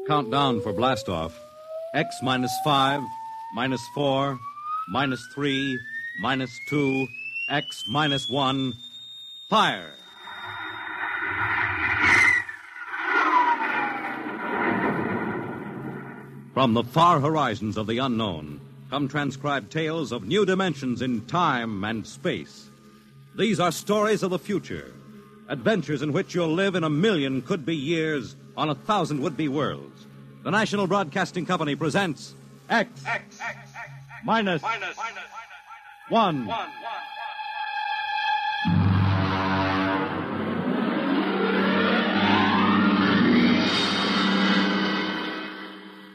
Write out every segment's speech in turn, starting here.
Countdown for blastoff. X minus 5, minus 4, minus 3, minus 2, X minus 1. Fire! From the far horizons of the unknown come transcribed tales of new dimensions in time and space. These are stories of the future, adventures in which you'll live in 1,000,000 could-be years on 1,000 would-be worlds. The National Broadcasting Company presents X minus 1.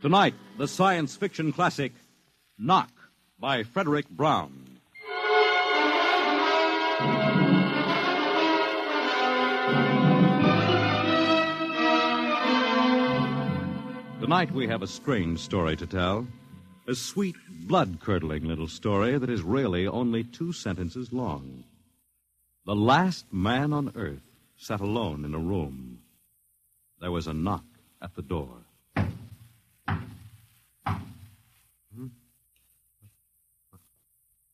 Tonight, the science fiction classic, Knock, by Fredric Brown. Tonight we have a strange story to tell. A sweet, blood-curdling little story that is really only 2 sentences long. The last man on earth sat alone in a room. There was a knock at the door.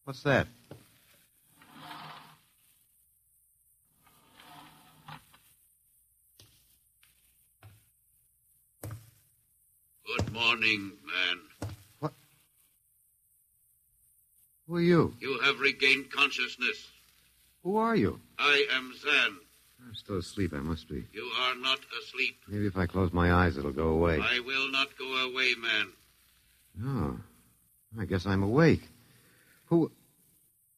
What's that? Good morning, man. What? Who are you? You have regained consciousness. Who are you? I am Zan. I'm still asleep, I must be. You are not asleep. Maybe if I close my eyes, it'll go away. I will not go away, man. No. I guess I'm awake.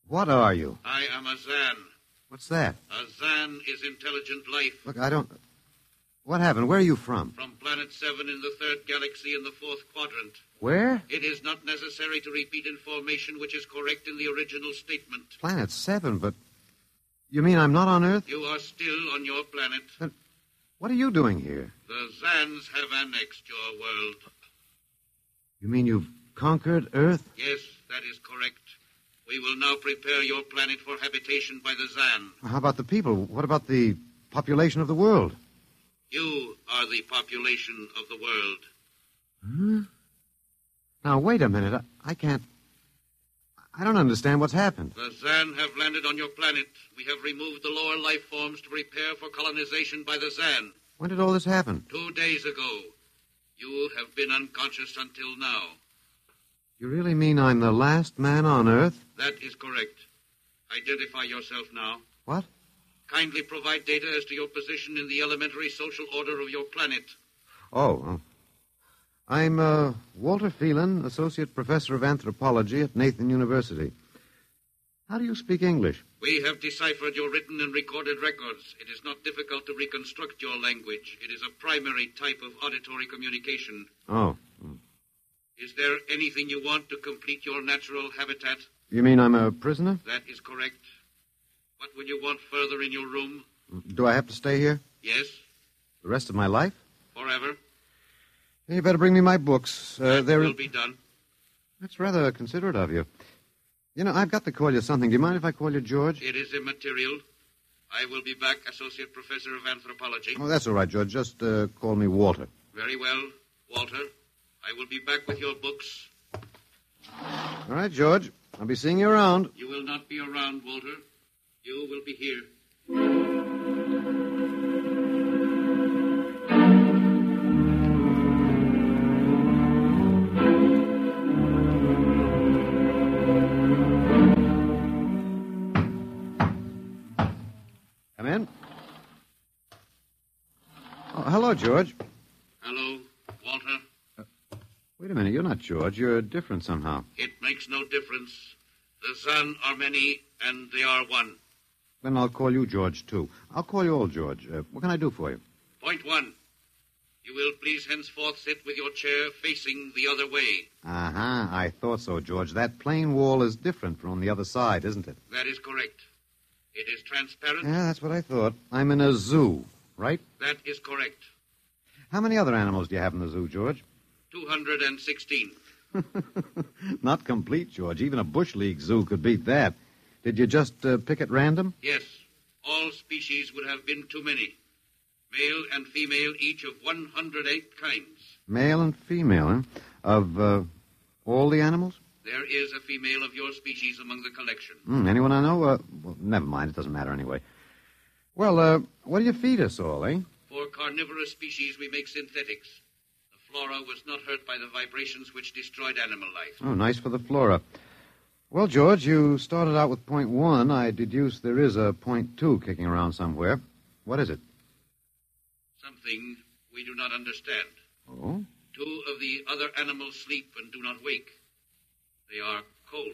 What are you? I am a Zan. What's that? A Zan is intelligent life. Look, I don't... What happened? Where are you from? From Planet 7 in the 3rd galaxy in the 4th quadrant. Where? It is not necessary to repeat information which is correct in the original statement. Planet 7, but... You mean I'm not on Earth? You are still on your planet. Then what are you doing here? The Zans have annexed your world. You mean you've conquered Earth? Yes, that is correct. We will now prepare your planet for habitation by the Zan. How about the people? What about the population of the world? You are the population of the world. Huh? Now, wait a minute. I can't... I don't understand what's happened. The Zan have landed on your planet. We have removed the lower life forms to prepare for colonization by the Zan. When did all this happen? 2 days ago. You have been unconscious until now. You really mean I'm the last man on Earth? That is correct. Identify yourself now. What? Kindly provide data as to your position in the elementary social order of your planet. Oh. I'm Walter Phelan, Associate Professor of Anthropology at Nathan University. How do you speak English? We have deciphered your written and recorded records. It is not difficult to reconstruct your language. It is a primary type of auditory communication. Oh. Is there anything you want to complete your natural habitat? You mean I'm a prisoner? That is correct. What will you want further in your room? Do I have to stay here? Yes. The rest of my life? Forever. You better bring me my books. That will be done. That's rather considerate of you. You know, I've got to call you something. Do you mind if I call you George? It is immaterial. I will be back, Associate Professor of Anthropology. Oh, that's all right, George. Just call me Walter. Very well, Walter. I will be back with your books. All right, George. I'll be seeing you around. You will not be around, Walter. You will be here. Come in. Oh, hello, George. Hello, Walter. Wait a minute. You're not George. You're different somehow. It makes no difference. The Zan are many, and they are one. Then I'll call you George, too. I'll call you old George. What can I do for you? Point 1. You will please henceforth sit with your chair facing the other way. Uh-huh. I thought so, George. That plain wall is different from the other side, isn't it? That is correct. It is transparent. Yeah, that's what I thought. I'm in a zoo, right? That is correct. How many other animals do you have in the zoo, George? 216. Not complete, George. Even a Bush League zoo could beat that. Did you just pick at random? Yes. All species would have been too many. Male and female, each of 108 kinds. Male and female, huh? Of all the animals? There is a female of your species among the collection. Anyone I know? Well, never mind. It doesn't matter anyway. Well, what do you feed us all, eh? For carnivorous species, we make synthetics. The flora was not hurt by the vibrations which destroyed animal life. Oh, nice for the flora. Well, George, you started out with point 1. I deduce there is a point 2 kicking around somewhere. What is it? Something we do not understand. Oh? 2 of the other animals sleep and do not wake. They are cold.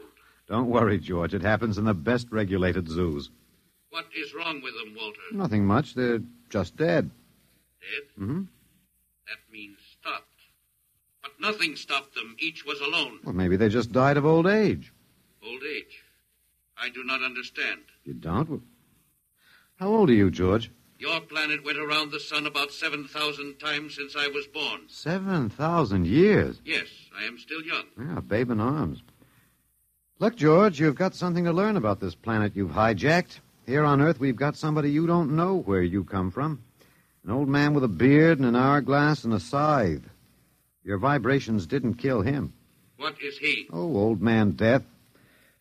Don't worry, George. It happens in the best regulated zoos. What is wrong with them, Walter? Nothing much. They're just dead. Dead? Mm-hmm. That means stopped. But nothing stopped them. Each was alone. Well, maybe they just died of old age. Old age? I do not understand. You don't? Well, how old are you, George? Your planet went around the sun about 7,000 times since I was born. 7,000 years? Yes, I am still young. Yeah, babe in arms. Look, George, you've got something to learn about this planet you've hijacked. Here on Earth, we've got somebody you don't know where you come from. An old man with a beard and an hourglass and a scythe. Your vibrations didn't kill him. What is he? Oh, old man Death.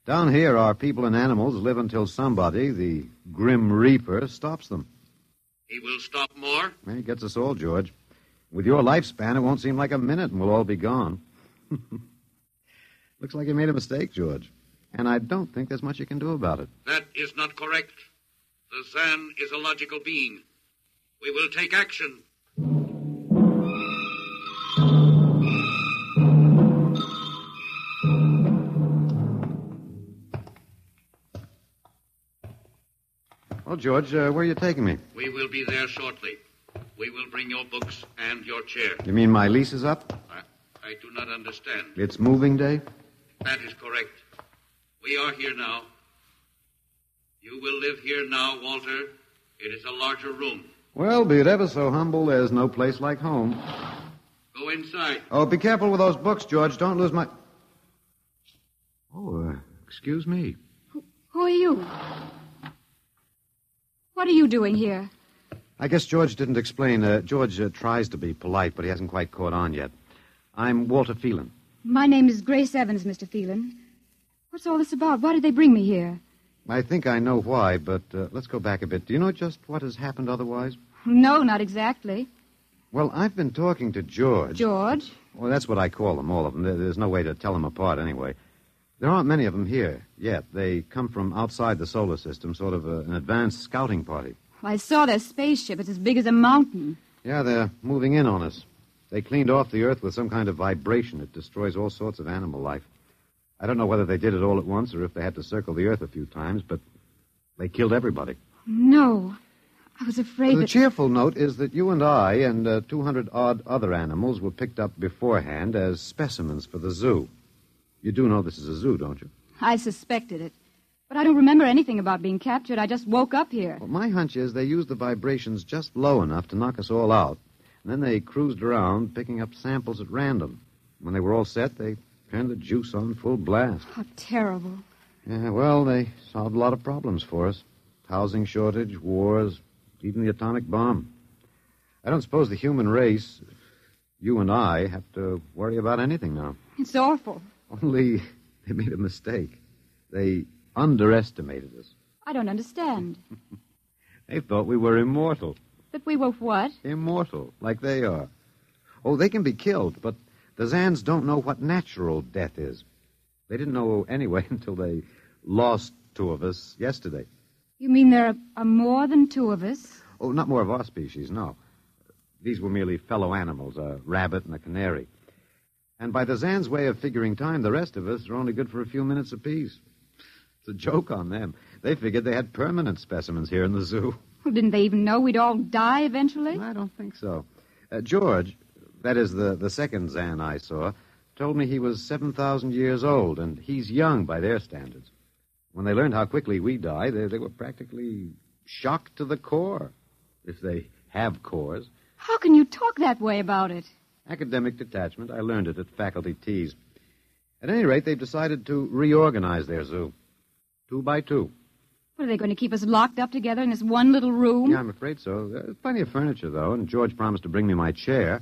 Down here, our people and animals live until somebody, the Grim Reaper, stops them. He will stop more? Well, he gets us all, George. With your lifespan, it won't seem like a minute and we'll all be gone. Looks like you made a mistake, George. And I don't think there's much you can do about it. That is not correct. The Zan is a logical being. We will take action. Well, George, where are you taking me? We will be there shortly. We will bring your books and your chair. You mean my lease is up? I do not understand. It's moving day? That is correct. We are here now. You will live here now, Walter. It is a larger room. Well, be it ever so humble, there's no place like home. Go inside. Oh, be careful with those books, George. Don't lose my... Oh, excuse me. Who are you? What are you doing here? I guess George didn't explain. George tries to be polite, but he hasn't quite caught on yet. I'm Walter Phelan. My name is Grace Evans, Mr. Phelan. What's all this about? Why did they bring me here? I think I know why, but let's go back a bit. Do you know just what has happened otherwise? No, not exactly. Well, I've been talking to George. George? Well, that's what I call them, all of them. There's no way to tell them apart anyway. There aren't many of them here yet. They come from outside the solar system, sort of an advanced scouting party. I saw their spaceship. It's as big as a mountain. Yeah, they're moving in on us. They cleaned off the Earth with some kind of vibration. It destroys all sorts of animal life. I don't know whether they did it all at once or if they had to circle the Earth a few times, but they killed everybody. No. I was afraid The cheerful note is that you and I and 200-odd other animals were picked up beforehand as specimens for the zoo. You do know this is a zoo, don't you? I suspected it. But I don't remember anything about being captured. I just woke up here. Well, my hunch is they used the vibrations just low enough to knock us all out. And then they cruised around, picking up samples at random. When they were all set, they turned the juice on full blast. How terrible. Yeah, well, they solved a lot of problems for us. Housing shortage, wars, even the atomic bomb. I don't suppose the human race, you and I, have to worry about anything now. It's awful. Only they made a mistake. They underestimated us. I don't understand. They thought we were immortal. That we were what? Immortal, like they are. Oh, they can be killed, but the Zans don't know what natural death is. They didn't know anyway until they lost 2 of us yesterday. You mean there are more than 2 of us? Oh, not more of our species, no. These were merely fellow animals, a rabbit and a canary. And by the Zans' way of figuring time, the rest of us are only good for a few minutes apiece. It's a joke on them. They figured they had permanent specimens here in the zoo. Well, didn't they even know we'd all die eventually? I don't think so. George, that is the second Zan I saw, told me he was 7,000 years old, and he's young by their standards. When they learned how quickly we die, they were practically shocked to the core, if they have cores. How can you talk that way about it? Academic detachment. I learned it at faculty teas. At any rate, they've decided to reorganize their zoo. 2 by 2. What, are they going to keep us locked up together in this one little room? Yeah, I'm afraid so. There's plenty of furniture, though, and George promised to bring me my chair.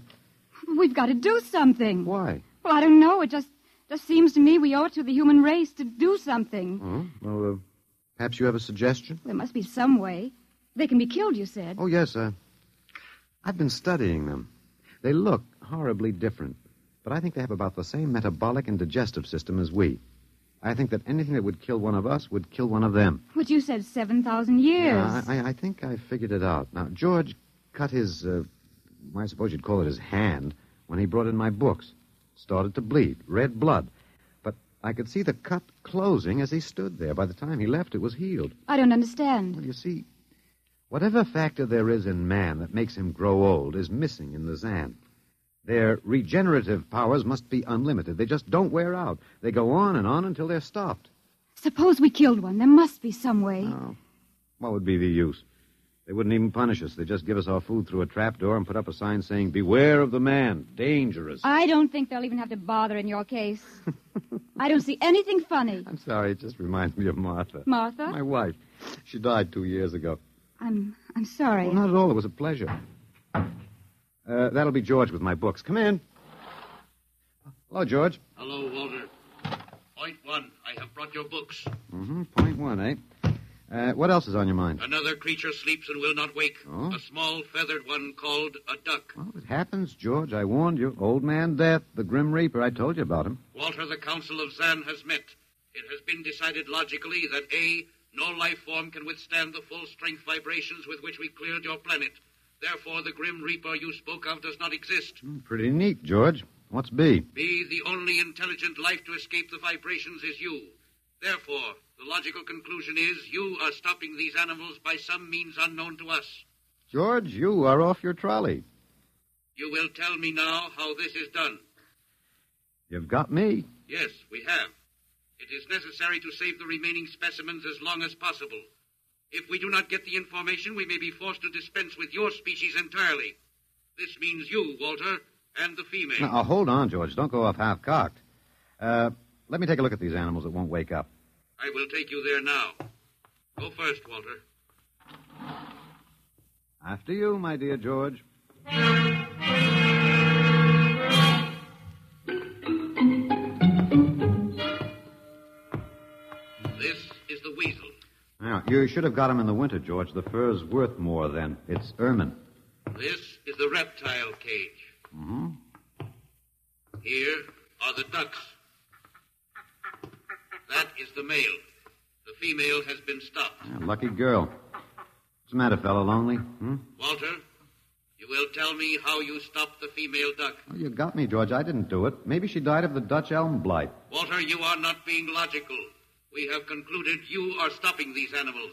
We've got to do something. Why? Well, I don't know. It just seems to me we owe it to the human race to do something. Oh, well, perhaps you have a suggestion? There must be some way. They can be killed, you said. Oh, yes. I've been studying them. They look horribly different, but I think they have about the same metabolic and digestive system as we. I think that anything that would kill one of us would kill one of them. But you said 7,000 years. Yeah, I think I figured it out. Now, George cut his, I suppose you'd call it his hand, when he brought in my books. Started to bleed, red blood. But I could see the cut closing as he stood there. By the time he left, it was healed. I don't understand. Well, you see, whatever factor there is in man that makes him grow old is missing in the Zan. Their regenerative powers must be unlimited. They just don't wear out. They go on and on until they're stopped. Suppose we killed one. There must be some way. Oh, what would be the use? They wouldn't even punish us. They'd just give us our food through a trapdoor and put up a sign saying, "Beware of the man. Dangerous." I don't think they'll even have to bother in your case. I don't see anything funny. I'm sorry. It just reminds me of Martha. Martha? My wife. She died 2 years ago. I'm sorry. Well, not at all. It was a pleasure. That'll be George with my books. Come in. Hello, George. Hello, Walter. Point one, I have brought your books. Point one, eh? What else is on your mind? Another creature sleeps and will not wake. Oh? A small feathered one called a duck. Oh, it happens, George. I warned you. Old Man Death, the Grim Reaper. I told you about him. Walter, the Council of Zan has met. It has been decided logically that A, no life form can withstand the full strength vibrations with which we cleared your planet. Therefore, the Grim Reaper you spoke of does not exist. Pretty neat, George. What's B? B, the only intelligent life to escape the vibrations is you. Therefore, the logical conclusion is you are stopping these animals by some means unknown to us. George, you are off your trolley. You will tell me now how this is done. You've got me. Yes, we have. It is necessary to save the remaining specimens as long as possible. If we do not get the information, we may be forced to dispense with your species entirely. This means you, Walter, and the female. Now, hold on, George. Don't go off half-cocked. Let me take a look at these animals that won't wake up. I will take you there now. Go first, Walter. After you, my dear George. This is the weasel. Now, you should have got him in the winter, George. The fur's worth more then. It's ermine. This is the reptile cage. Here are the ducks. That is the male. The female has been stopped. Lucky girl. What's the matter, fellow? Lonely? Walter, you will tell me how you stopped the female duck. Oh, you got me, George. I didn't do it. Maybe she died of the Dutch elm blight. Walter, you are not being logical. We have concluded you are stopping these animals.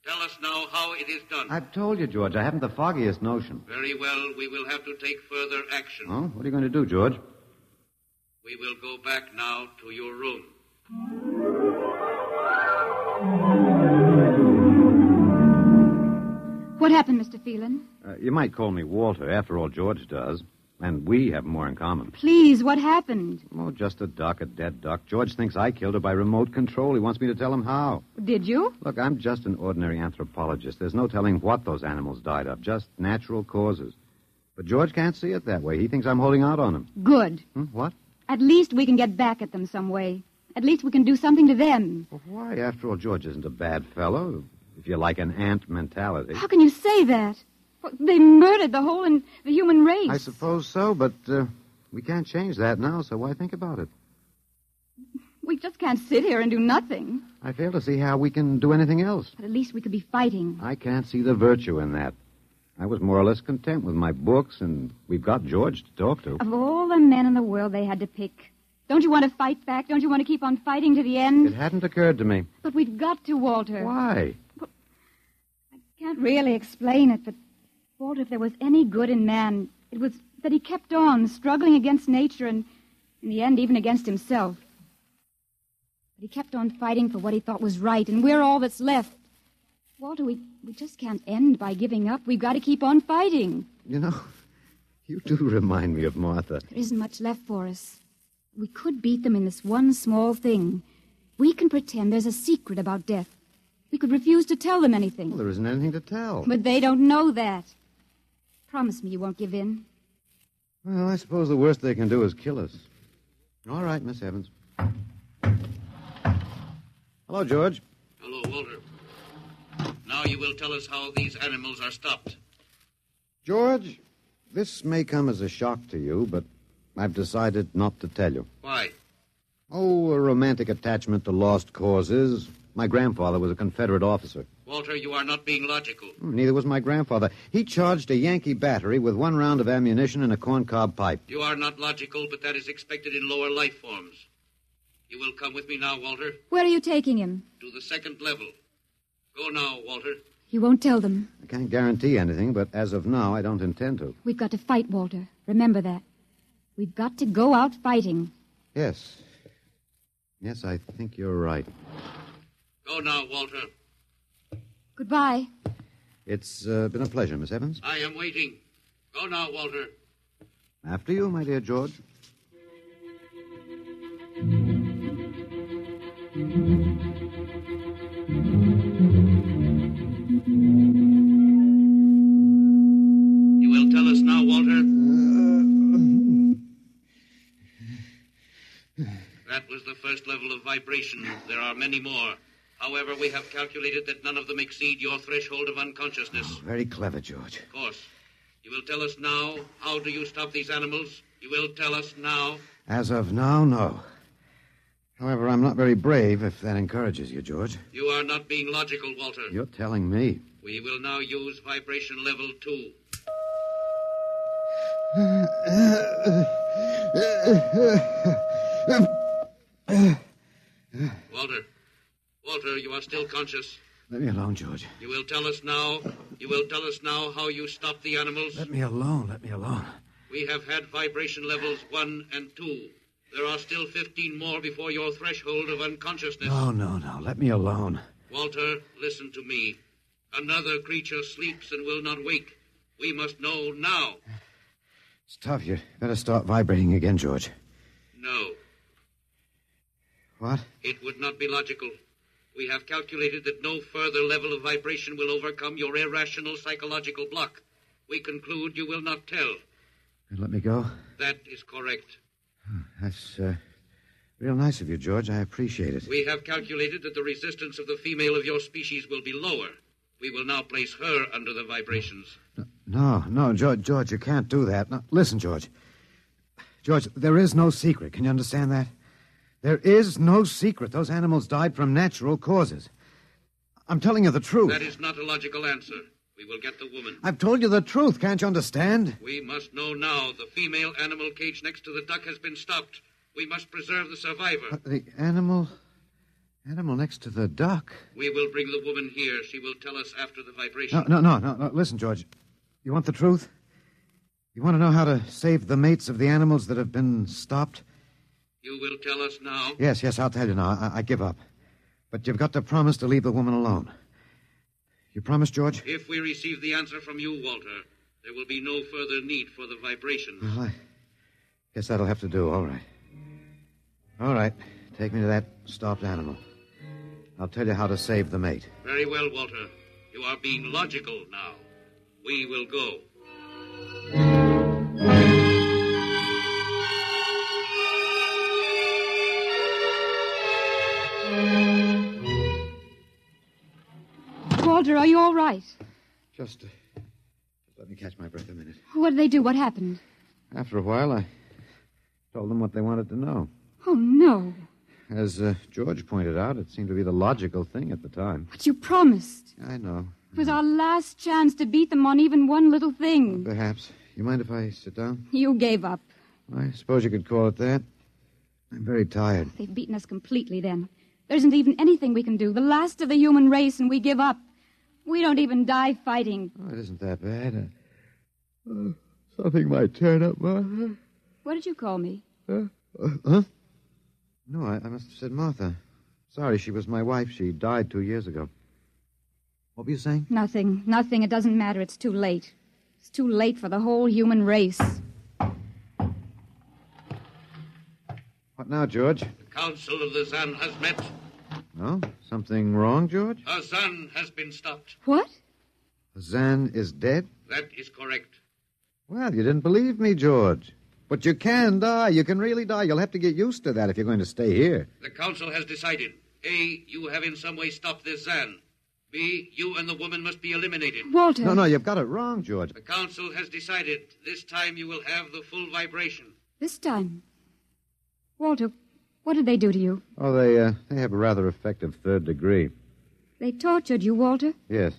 Tell us now how it is done. I've told you, George. I haven't the foggiest notion. Very well. We will have to take further action. Oh, what are you going to do, George? We will go back now to your room. What happened, Mr. Phelan? You might call me Walter. After all, George does. And we have more in common. Please, what happened? Oh, just a duck, a dead duck. George thinks I killed her by remote control. He wants me to tell him how. Did you? Look, I'm just an ordinary anthropologist. There's no telling what those animals died of, just natural causes. But George can't see it that way. He thinks I'm holding out on him. Good. What? At least we can get back at them some way. At least we can do something to them. Well, why? After all, George isn't a bad fellow, if you like an ant mentality. How can you say that? Well, they murdered the human race. I suppose so, but we can't change that now, so why think about it? We just can't sit here and do nothing. I fail to see how we can do anything else. But at least we could be fighting. I can't see the virtue in that. I was more or less content with my books, and we've got George to talk to. Of all the men in the world they had to pick, don't you want to fight back? Don't you want to keep on fighting to the end? It hadn't occurred to me. But we've got to, Walter. Why? Well, I can't really explain it, but, Walter, if there was any good in man, it was that he kept on struggling against nature and, in the end, even against himself. But he kept on fighting for what he thought was right, and we're all that's left. Walter, we just can't end by giving up. We've got to keep on fighting. You know, you do remind me of Martha. There isn't much left for us. We could beat them in this one small thing. We can pretend there's a secret about death. We could refuse to tell them anything. Well, there isn't anything to tell. But they don't know that. Promise me you won't give in. Well, I suppose the worst they can do is kill us. All right, Miss Evans. Hello, George. Hello, Walter. Now you will tell us how these animals are stopped. George, this may come as a shock to you, but I've decided not to tell you. Why? Oh, a romantic attachment to lost causes. My grandfather was a Confederate officer. Walter, you are not being logical. Neither was my grandfather. He charged a Yankee battery with 1 round of ammunition and a corncob pipe. You are not logical, but that is expected in lower life forms. You will come with me now, Walter, Where are you taking him? to the 2nd level. Go now, Walter. You won't tell them. I can't guarantee anything, but as of now, I don't intend to. We've got to fight, Walter. Remember that. We've got to go out fighting. Yes. Yes, I think you're right. Go now, Walter. Goodbye. It's been a pleasure, Miss Evans. I am waiting. Go now, Walter. After you, my dear George. You will tell us now, Walter? That was the first level of vibration. There are many more. However, we have calculated that none of them exceed your threshold of unconsciousness. Oh, very clever, George. Of course. You will tell us now, how do you stop these animals? You will tell us now. As of now, no. However, I'm not very brave, if that encourages you, George. You are not being logical, Walter. You're telling me. We will now use vibration level 2. Walter, you are still conscious. Let me alone, George. You will tell us now how you stop the animals. Let me alone. We have had vibration levels 1 and 2. There are still 15 more before your threshold of unconsciousness. No. Let me alone. Walter, listen to me. Another creature sleeps and will not wake. We must know now. It's tough. You better start vibrating again, George. No. What? It would not be logical. We have calculated that no further level of vibration will overcome your irrational psychological block. We conclude you will not tell. Let me go? That is correct. That's real nice of you, George. I appreciate it. We have calculated that the resistance of the female of your species will be lower. We will now place her under the vibrations. No, George, you can't do that. No, listen, George. George, there is no secret. Can you understand that? There is no secret. Those animals died from natural causes. I'm telling you the truth. That is not a logical answer. We will get the woman. I've told you the truth. Can't you understand? We must know now. The female animal cage next to the duck has been stopped. We must preserve the survivor. The animal next to the duck? We will bring the woman here. She will tell us after the vibration. No. Listen, George. You want the truth? You want to know how to save the mates of the animals that have been stopped? You will tell us now? Yes, I'll tell you now. I give up. But you've got to promise to leave the woman alone. You promise, George? If we receive the answer from you, Walter, there will be no further need for the vibrations. Well, I guess that'll have to do. All right. Take me to that stopped animal. I'll tell you how to save the mate. Very well, Walter. You are being logical now. We will go. Walter, are you all right? Just let me catch my breath a minute. What did they do? What happened? After a while, I told them what they wanted to know. Oh, no. As George pointed out, it seemed to be the logical thing at the time. But you promised. I know. It was our last chance to beat them on even one little thing. Perhaps. You mind if I sit down? You gave up. I suppose you could call it that. I'm very tired. They've beaten us completely then. There isn't even anything we can do. The last of the human race, and we give up. We don't even die fighting. Oh, it isn't that bad. Something might turn up, Martha. What did you call me? Huh? No, I must have said Martha. Sorry, she was my wife. She died 2 years ago. What were you saying? Nothing. It doesn't matter. It's too late. It's too late for the whole human race. What now, George? The council of the Zan has met. No? Something wrong, George? A Zan has been stopped. What? Zan is dead? That is correct. Well, you didn't believe me, George. But you can die. You can really die. You'll have to get used to that if you're going to stay here. The council has decided. A, you have in some way stopped this Zan. B, you and the woman must be eliminated. Walter. No, you've got it wrong, George. The council has decided. This time you will have the full vibration. This time? Walter, what did they do to you? Oh, they have a rather effective third degree. They tortured you, Walter? Yes.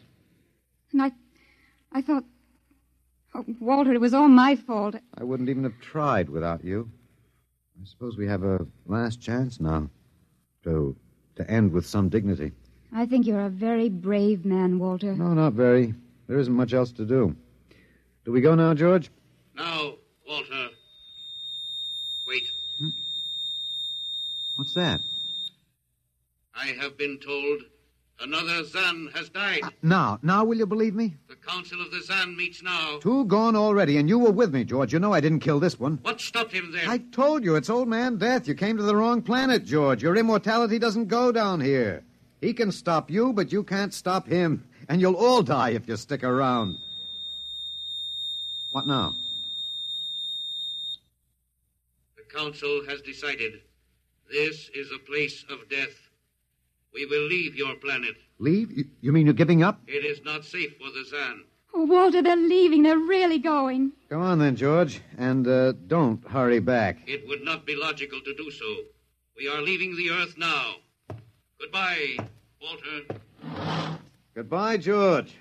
And I thought... Oh, Walter, it was all my fault. I wouldn't even have tried without you. I suppose we have a last chance now to end with some dignity. I think you're a very brave man, Walter. No, not very. There isn't much else to do. Do we go now, George? Now, Walter. Wait. What's that? I have been told another Zan has died. Now will you believe me? The council of the Zan meets now. 2 gone already, and you were with me, George. You know I didn't kill this one. What stopped him then? I told you, it's Old Man Death. You came to the wrong planet, George. Your immortality doesn't go down here. He can stop you, but you can't stop him. And you'll all die if you stick around. What now? The council has decided. This is a place of death. We will leave your planet. Leave? You mean you're giving up? It is not safe for the Zan. Oh, Walter, they're leaving. They're really going. Come on then, George. And don't hurry back. It would not be logical to do so. We are leaving the Earth now. Goodbye, Walter. Goodbye, George.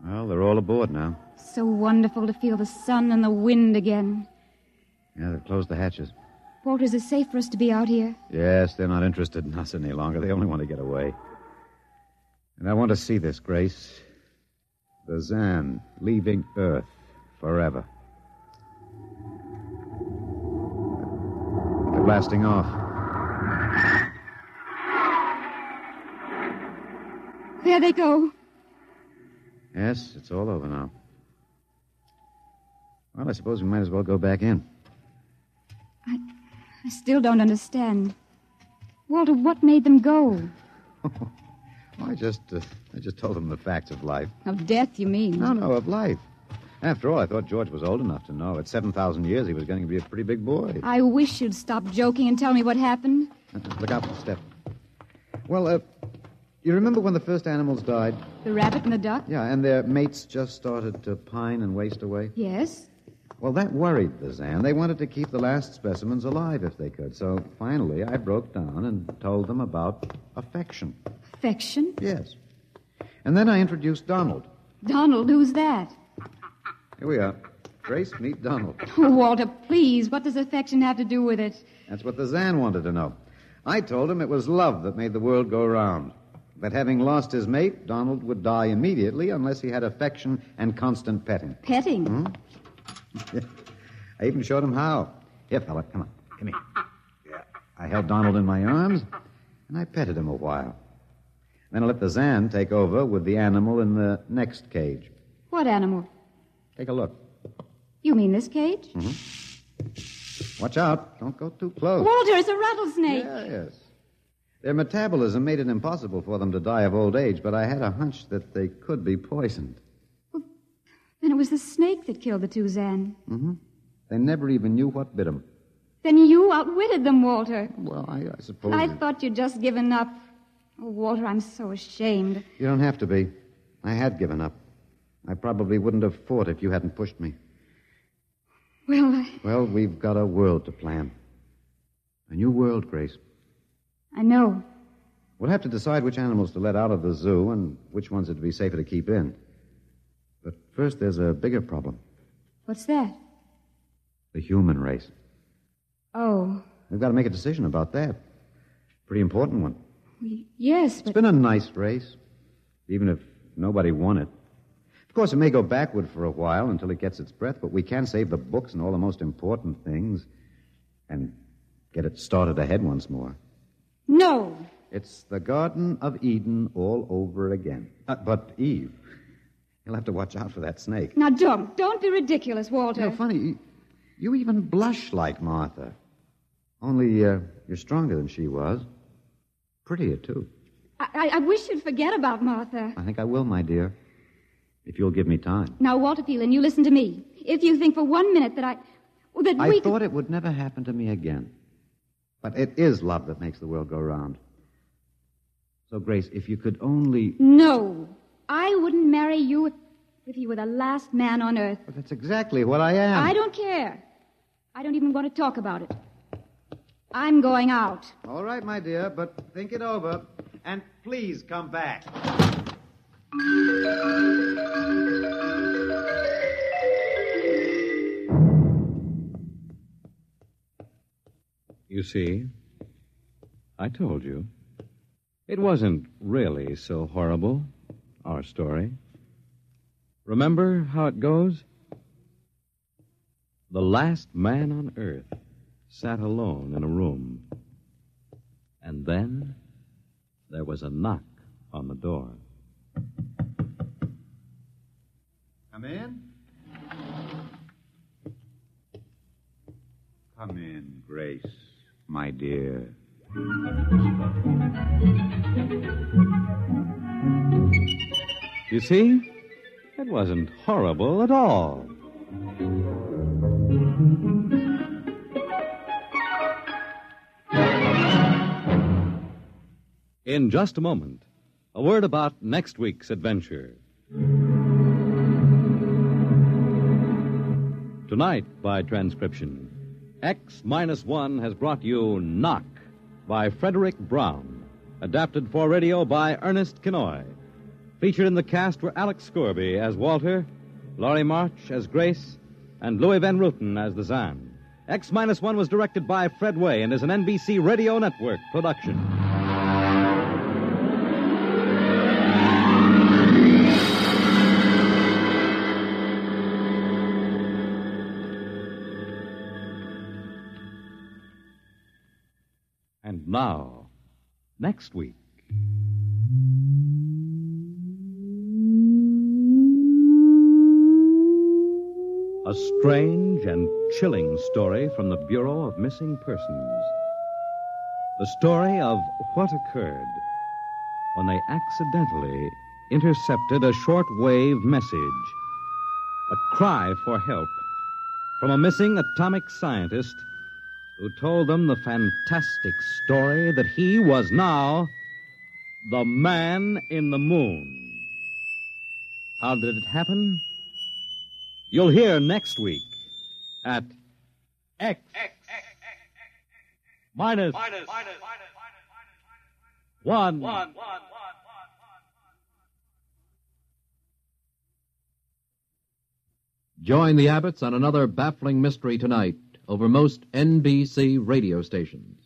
Well, they're all aboard now. So wonderful to feel the sun and the wind again. Yeah, they've closed the hatches. Walter, is it safe for us to be out here? Yes, they're not interested in us any longer. They only want to get away. And I want to see this, Grace. The Zan leaving Earth forever. They're blasting off. There they go. Yes, it's all over now. Well, I suppose we might as well go back in. I still don't understand. Walter, what made them go? I just told them the facts of life. Of death, you mean? No, of life. After all, I thought George was old enough to know. At 7,000 years, he was going to be a pretty big boy. I wish you'd stop joking and tell me what happened. Look out for the step. Well, you remember when the first animals died? The rabbit and the duck? Yeah, and their mates just started to pine and waste away? Yes. Well, that worried the Zan. They wanted to keep the last specimens alive if they could. So finally, I broke down and told them about affection. Affection? Yes. And then I introduced Donald. Donald, who's that? Here we are. Grace, meet Donald. Oh, Walter, please, what does affection have to do with it? That's what the Zan wanted to know. I told him it was love that made the world go round. That having lost his mate, Donald would die immediately unless he had affection and constant petting. Petting? I even showed him how. Here, fella, come on. Come here. Yeah. I held Donald in my arms, and I petted him a while. Then I let the Zan take over with the animal in the next cage. What animal? Take a look. You mean this cage? Mm-hmm. Watch out. Don't go too close. Walter, it's a rattlesnake. Yes. Their metabolism made it impossible for them to die of old age, but I had a hunch that they could be poisoned. Well, then it was the snake that killed the 2 Zan. Mm-hmm. They never even knew what bit them. Then you outwitted them, Walter. Well, I suppose... I thought you'd just given up. Oh, Walter, I'm so ashamed. You don't have to be. I had given up. I probably wouldn't have fought if you hadn't pushed me. Well, we've got a world to plan. A new world, Grace. I know. We'll have to decide which animals to let out of the zoo and which ones it'd be safer to keep in. But first, there's a bigger problem. What's that? The human race. Oh. We've got to make a decision about that. Pretty important one. Yes, but... It's been a nice race, even if nobody won it. Of course, it may go backward for a while until it gets its breath, but we can save the books and all the most important things and get it started ahead once more. No. It's the Garden of Eden all over again. But, Eve, you'll have to watch out for that snake. Now, don't be ridiculous, Walter. You know, funny, you even blush like Martha. Only you're stronger than she was. Prettier, too. I wish you'd forget about Martha. I think I will, my dear, if you'll give me time. Now, Walter Phelan, you listen to me. If you think for 1 minute that I thought it would never happen to me again. But it is love that makes the world go round. So, Grace, if you could only... No, I wouldn't marry you if you were the last man on earth. But that's exactly what I am. I don't care. I don't even want to talk about it. I'm going out. All right, my dear, but think it over. And please come back. You see, I told you. It wasn't really so horrible, our story. Remember how it goes? The last man on earth sat alone in a room. And then there was a knock on the door. Come in. Come in, Grace, my dear. You see, it wasn't horrible at all. In just a moment, a word about next week's adventure. Tonight, by transcription, X-1 has brought you Knock by Fredric Brown, adapted for radio by Ernest Kinoy. Featured in the cast were Alex Scourby as Walter, Laurie March as Grace, and Louis Van Ruten as the Zan. X-1 was directed by Fred Way and is an NBC Radio Network production. And now, next week. A strange and chilling story from the Bureau of Missing Persons. The story of what occurred when they accidentally intercepted a short-wave message, a cry for help from a missing atomic scientist who told them the fantastic story that he was now the man in the moon. How did it happen? You'll hear next week at X minus 1. Join the Abbotts on another baffling mystery tonight over most NBC radio stations.